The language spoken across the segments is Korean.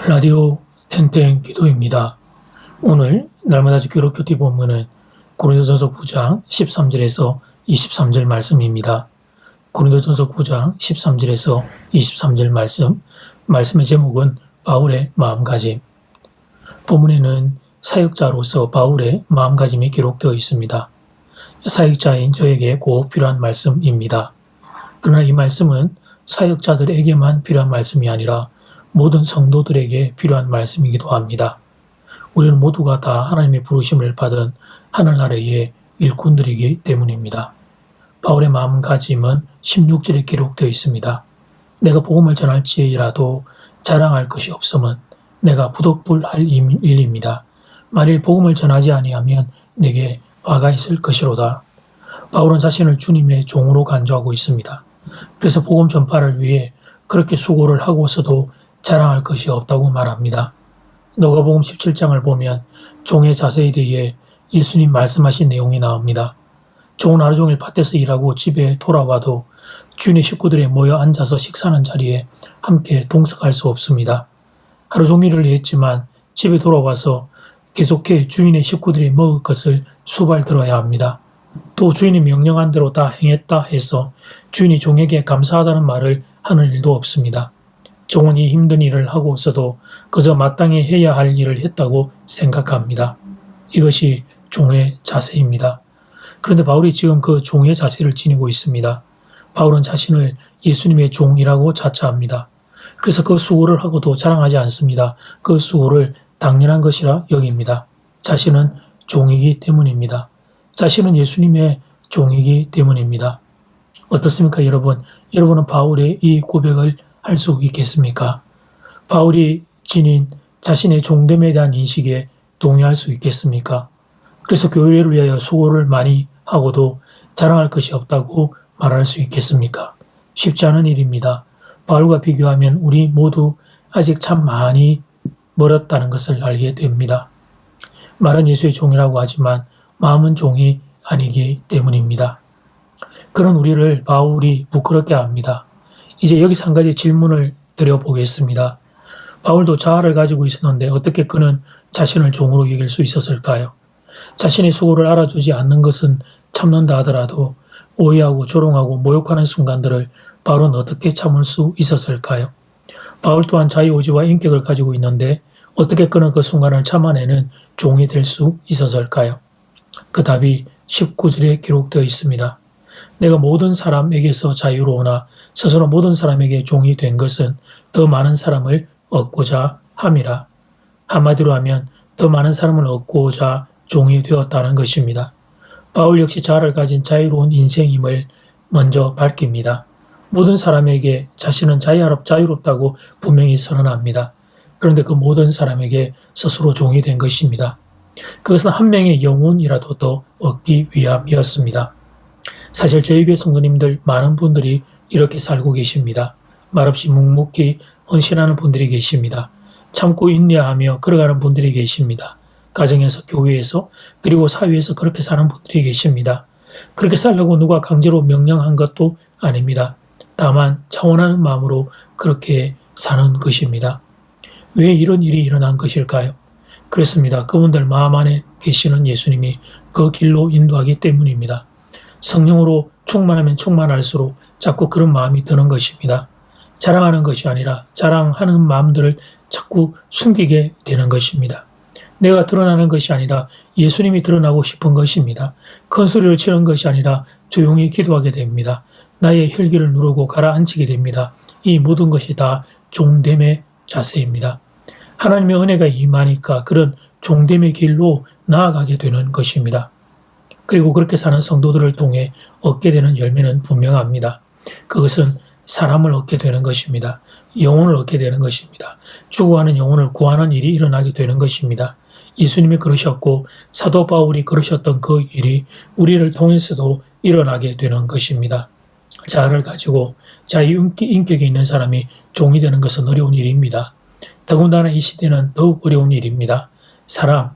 라디오 땡땡 기도입니다. 오늘 날마다 기록 큐티 본문은 고린도전서 9장 13절에서 23절 말씀입니다. 고린도전서 9장 13절에서 23절 말씀의 제목은 바울의 마음가짐. 본문에는 사역자로서 바울의 마음가짐이 기록되어 있습니다. 사역자인 저에게 꼭 필요한 말씀입니다. 그러나 이 말씀은 사역자들에게만 필요한 말씀이 아니라 모든 성도들에게 필요한 말씀이기도 합니다. 우리는 모두가 다 하나님의 부르심을 받은 하늘나라의 일꾼들이기 때문입니다. 바울의 마음가짐은 16절에 기록되어 있습니다. 내가 복음을 전할지라도 자랑할 것이 없음은 내가 부득불할 일입니다. 만일 복음을 전하지 아니하면 내게 화가 있을 것이로다. 바울은 자신을 주님의 종으로 간주하고 있습니다. 그래서 복음 전파를 위해 그렇게 수고를 하고서도 자랑할 것이 없다고 말합니다. 누가복음 17장을 보면 종의 자세에 대해 예수님 말씀하신 내용이 나옵니다. 종은 하루 종일 밭에서 일하고 집에 돌아와도 주인의 식구들이 모여 앉아서 식사하는 자리에 함께 동석할 수 없습니다. 하루 종일을 했지만 집에 돌아와서 계속해 주인의 식구들이 먹을 것을 수발 들어야 합니다. 또 주인이 명령한 대로 다 행했다 해서 주인이 종에게 감사하다는 말을 하는 일도 없습니다. 종은 이 힘든 일을 하고서도 그저 마땅히 해야 할 일을 했다고 생각합니다. 이것이 종의 자세입니다. 그런데 바울이 지금 그 종의 자세를 지니고 있습니다. 바울은 자신을 예수님의 종이라고 자처합니다. 그래서 그 수고를 하고도 자랑하지 않습니다. 그 수고를 당연한 것이라 여깁니다. 자신은 종이기 때문입니다. 자신은 예수님의 종이기 때문입니다. 어떻습니까, 여러분? 여러분은 바울의 이 고백을 할 수 있겠습니까? 바울이 지닌 자신의 종됨에 대한 인식에 동의할 수 있겠습니까? 그래서 교회를 위하여 수고를 많이 하고도 자랑할 것이 없다고 말할 수 있겠습니까? 쉽지 않은 일입니다. 바울과 비교하면 우리 모두 아직 참 많이 멀었다는 것을 알게 됩니다. 말은 예수의 종이라고 하지만 마음은 종이 아니기 때문입니다. 그런 우리를 바울이 부끄럽게 합니다. 이제 여기서 한 가지 질문을 드려보겠습니다. 바울도 자아를 가지고 있었는데 어떻게 그는 자신을 종으로 여길 수 있었을까요? 자신의 수고를 알아주지 않는 것은 참는다 하더라도 오해하고 조롱하고 모욕하는 순간들을 바울은 어떻게 참을 수 있었을까요? 바울 또한 자유의지와 인격을 가지고 있는데 어떻게 그는 그 순간을 참아내는 종이 될 수 있었을까요? 그 답이 19절에 기록되어 있습니다. 내가 모든 사람에게서 자유로우나 스스로 모든 사람에게 종이 된 것은 더 많은 사람을 얻고자 함이라. 한마디로 하면 더 많은 사람을 얻고자 종이 되었다는 것입니다. 바울 역시 자아를 가진 자유로운 인생임을 먼저 밝힙니다. 모든 사람에게 자신은 자유롭다고 분명히 선언합니다. 그런데 그 모든 사람에게 스스로 종이 된 것입니다. 그것은 한 명의 영혼이라도 더 얻기 위함이었습니다. 사실 저희 교회 성도님들 많은 분들이 이렇게 살고 계십니다. 말없이 묵묵히 헌신하는 분들이 계십니다. 참고 인내하며 걸어가는 분들이 계십니다. 가정에서, 교회에서, 그리고 사회에서 그렇게 사는 분들이 계십니다. 그렇게 살려고 누가 강제로 명령한 것도 아닙니다. 다만 차원하는 마음으로 그렇게 사는 것입니다. 왜 이런 일이 일어난 것일까요? 그렇습니다. 그분들 마음 안에 계시는 예수님이 그 길로 인도하기 때문입니다. 성령으로 충만하면 충만할수록 자꾸 그런 마음이 드는 것입니다. 자랑하는 것이 아니라 자랑하는 마음들을 자꾸 숨기게 되는 것입니다. 내가 드러나는 것이 아니라 예수님이 드러나고 싶은 것입니다. 큰 소리를 치는 것이 아니라 조용히 기도하게 됩니다. 나의 혈기를 누르고 가라앉히게 됩니다. 이 모든 것이 다 종됨의 자세입니다. 하나님의 은혜가 임하니까 그런 종됨의 길로 나아가게 되는 것입니다. 그리고 그렇게 사는 성도들을 통해 얻게 되는 열매는 분명합니다. 그것은 사람을 얻게 되는 것입니다. 영혼을 얻게 되는 것입니다. 죽어가는 영혼을 구하는 일이 일어나게 되는 것입니다. 예수님이 그러셨고 사도 바울이 그러셨던 그 일이 우리를 통해서도 일어나게 되는 것입니다. 자아를 가지고 자기 인격이 있는 사람이 종이 되는 것은 어려운 일입니다. 더군다나 이 시대는 더욱 어려운 일입니다. 사람,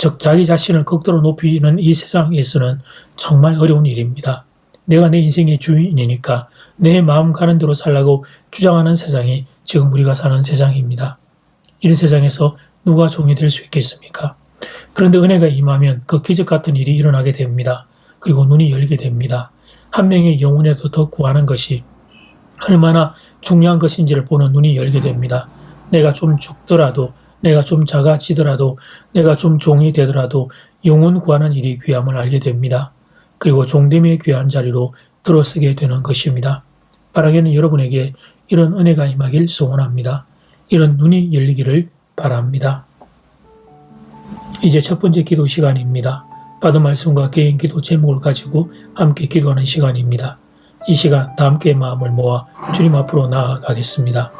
즉 자기 자신을 극도로 높이는 이 세상에서는 정말 어려운 일입니다. 내가 내 인생의 주인이니까 내 마음 가는 대로 살라고 주장하는 세상이 지금 우리가 사는 세상입니다. 이런 세상에서 누가 종이 될 수 있겠습니까? 그런데 은혜가 임하면 그 기적 같은 일이 일어나게 됩니다. 그리고 눈이 열리게 됩니다. 한 명의 영혼에도 더 구하는 것이 얼마나 중요한 것인지를 보는 눈이 열게 됩니다. 내가 좀 죽더라도, 내가 좀 작아지더라도, 내가 좀 종이 되더라도 영혼 구하는 일이 귀함을 알게 됩니다. 그리고 종됨의 귀한 자리로 들어서게 되는 것입니다. 바라기는 여러분에게 이런 은혜가 임하길 소원합니다. 이런 눈이 열리기를 바랍니다. 이제 첫 번째 기도 시간입니다. 받은 말씀과 개인 기도 제목을 가지고 함께 기도하는 시간입니다. 이 시간 다 함께 마음을 모아 주님 앞으로 나아가겠습니다.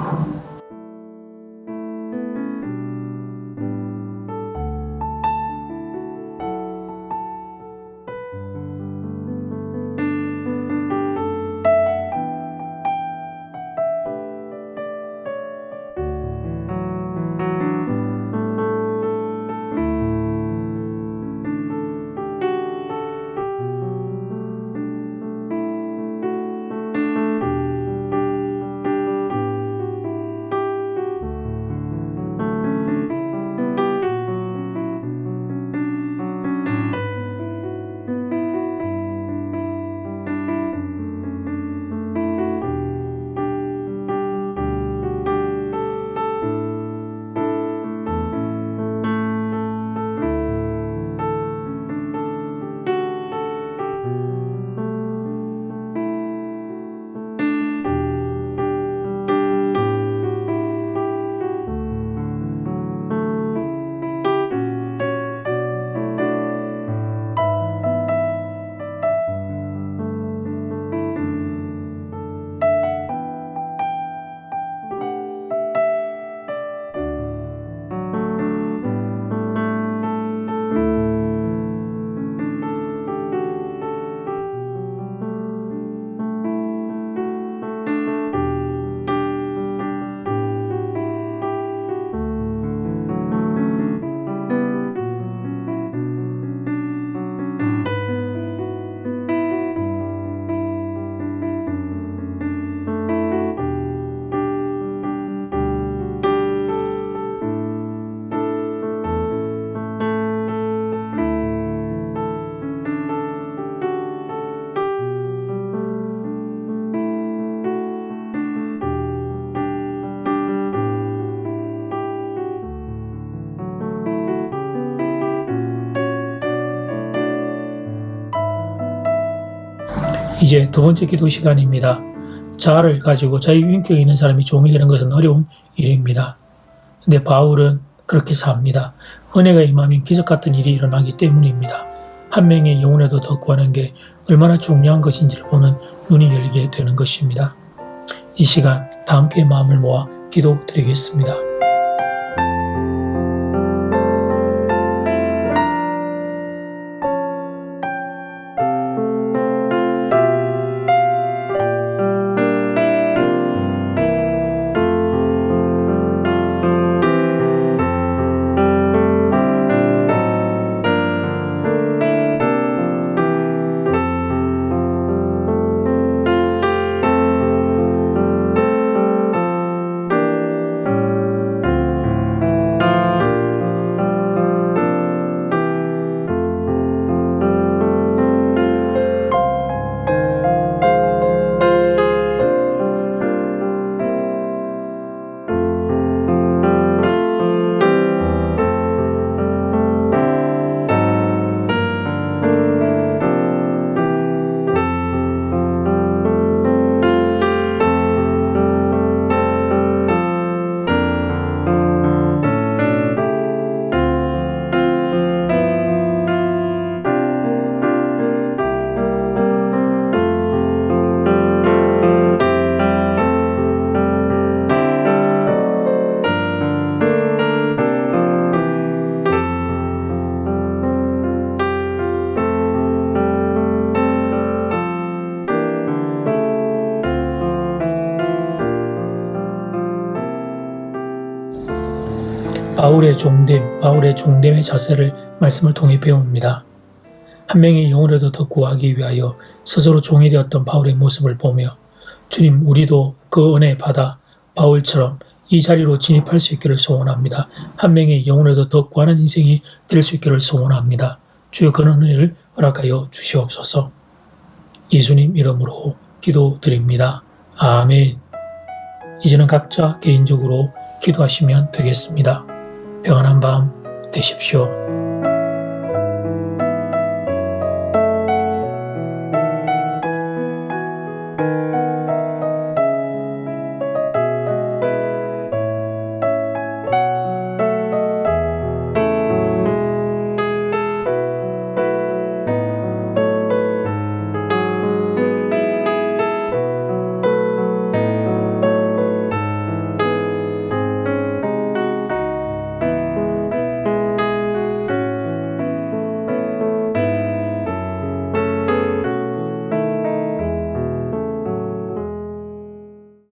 이제 두 번째 기도 시간입니다. 자아를 가지고 자기 인격이 있는 사람이 종이 되는 것은 어려운 일입니다. 근데 바울은 그렇게 삽니다. 은혜가 임하면 기적 같은 일이 일어나기 때문입니다. 한 명의 영혼에도 더 구하는 게 얼마나 중요한 것인지를 보는 눈이 열리게 되는 것입니다. 이 시간 다 함께 마음을 모아 기도드리겠습니다. 바울의 종됨의 자세를 말씀을 통해 배웁니다. 한 명의 영혼에도 더 구하기 위하여 스스로 종이 되었던 바울의 모습을 보며 주님, 우리도 그 은혜 받아 바울처럼 이 자리로 진입할 수 있기를 소원합니다. 한 명의 영혼에도 더 구하는 인생이 될 수 있기를 소원합니다. 주여 그런 은혜를 허락하여 주시옵소서. 예수님 이름으로 기도드립니다. 아멘. 이제는 각자 개인적으로 기도하시면 되겠습니다. 평안한 밤 되십시오.